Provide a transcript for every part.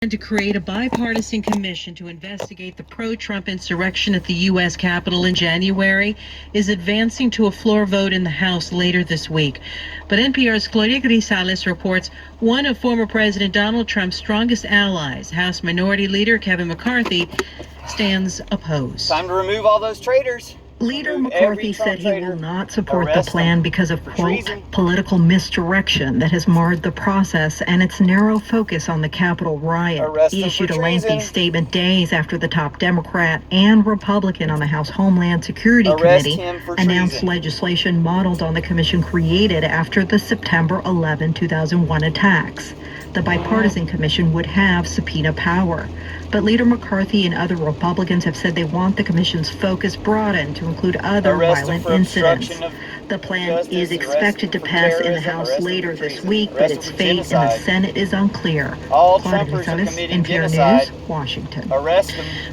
To create a bipartisan commission to investigate the pro-Trump insurrection at the U.S. Capitol in January is advancing to a floor vote in the House later this week. But NPR's Gloria Grisales reports one of former President Donald Trump's strongest allies, House Minority Leader Kevin McCarthy, stands opposed. Time to remove all those traitors. Leader McCarthy said he will not support the plan because of, quote, political misdirection that has marred the process and its narrow focus on the Capitol riot. He issued a lengthy statement days after the top Democrat and Republican on the House Homeland Security Committee announced legislation modeled on the commission created after the September 11, 2001 attacks. The bipartisan commission would have subpoena power. But Leader McCarthy and other Republicans have said they want the commission's focus broadened to include other violent incidents. The plan is expected to pass in the House later this week, but its fate in the Senate is unclear. Gloria Grisales, NPR News, Washington.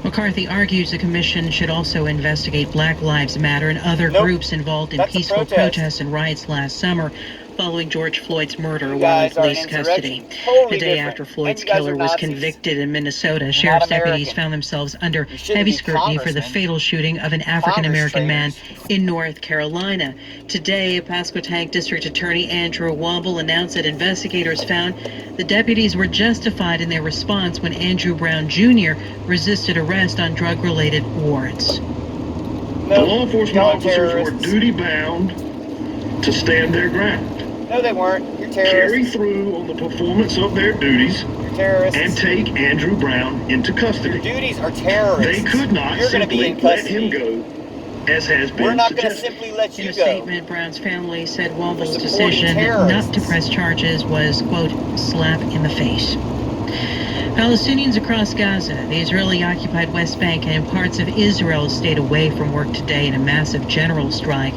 McCarthy argues the commission should also investigate Black Lives Matter and other groups involved in peaceful protests and riots last summer following George Floyd's murder while in police custody. The day after Floyd's killer was convicted in Minnesota, sheriff's deputies found themselves under heavy scrutiny for the fatal shooting of an African-American man in North Carolina. Today, Pasquotank District Attorney Andrew Womble announced that investigators found the deputies were justified in their response when Andrew Brown Jr. resisted arrest on drug-related warrants. The law enforcement officers were duty-bound to stand their ground. No, they weren't. You're terrorists. Carry through on the performance of their duties. You're terrorists. And take Andrew Brown into custody. Your duties are terrorists. They could not simply let him go, as has been We're not going to simply let you go. In a statement, Brown's family said Womble's decision not to press charges was, quote, slap in the face. Palestinians across Gaza, the Israeli-occupied West Bank, and in parts of Israel stayed away from work today in a massive general strike.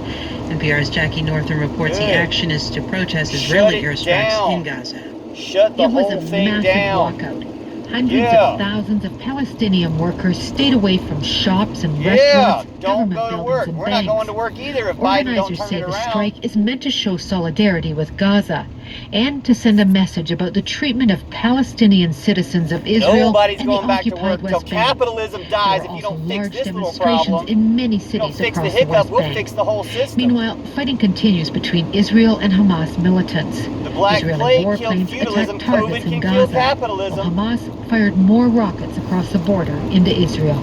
NPR's Jackie Northam reports the action is to protest Israeli airstrikes in Gaza. Shut the whole thing down. It was a massive walkout. Hundreds of thousands of Palestinian workers stayed away from shops and restaurants, don't government go to buildings, work. and We're banks. not going to work either if Biden don't Organizers turn say it the around. strike is meant to show solidarity with Gaza and to send a message about the treatment of Palestinian citizens of Israel Nobody's and going the back to occupied work till West Bank. capitalism dies There if are you also don't fix large this little demonstrations problem. in many You don't cities fix the across the hiccup, West we'll Bank. fix the whole system. Meanwhile, fighting continues between Israel and Hamas militants. The Black Israeli Plague killed warplanes feudalism, attacked targets COVID in can kill Gaza, capitalism. while Hamas fired more rockets across the border into Israel.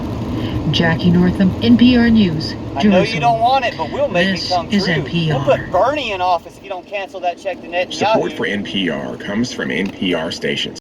Jackie Northam, NPR News, Jerusalem. I know you don't want it, but we'll make it This come is true. NPR. We'll put Bernie in office if you don't cancel that check to Netanyahu. Support for NPR comes from NPR stations.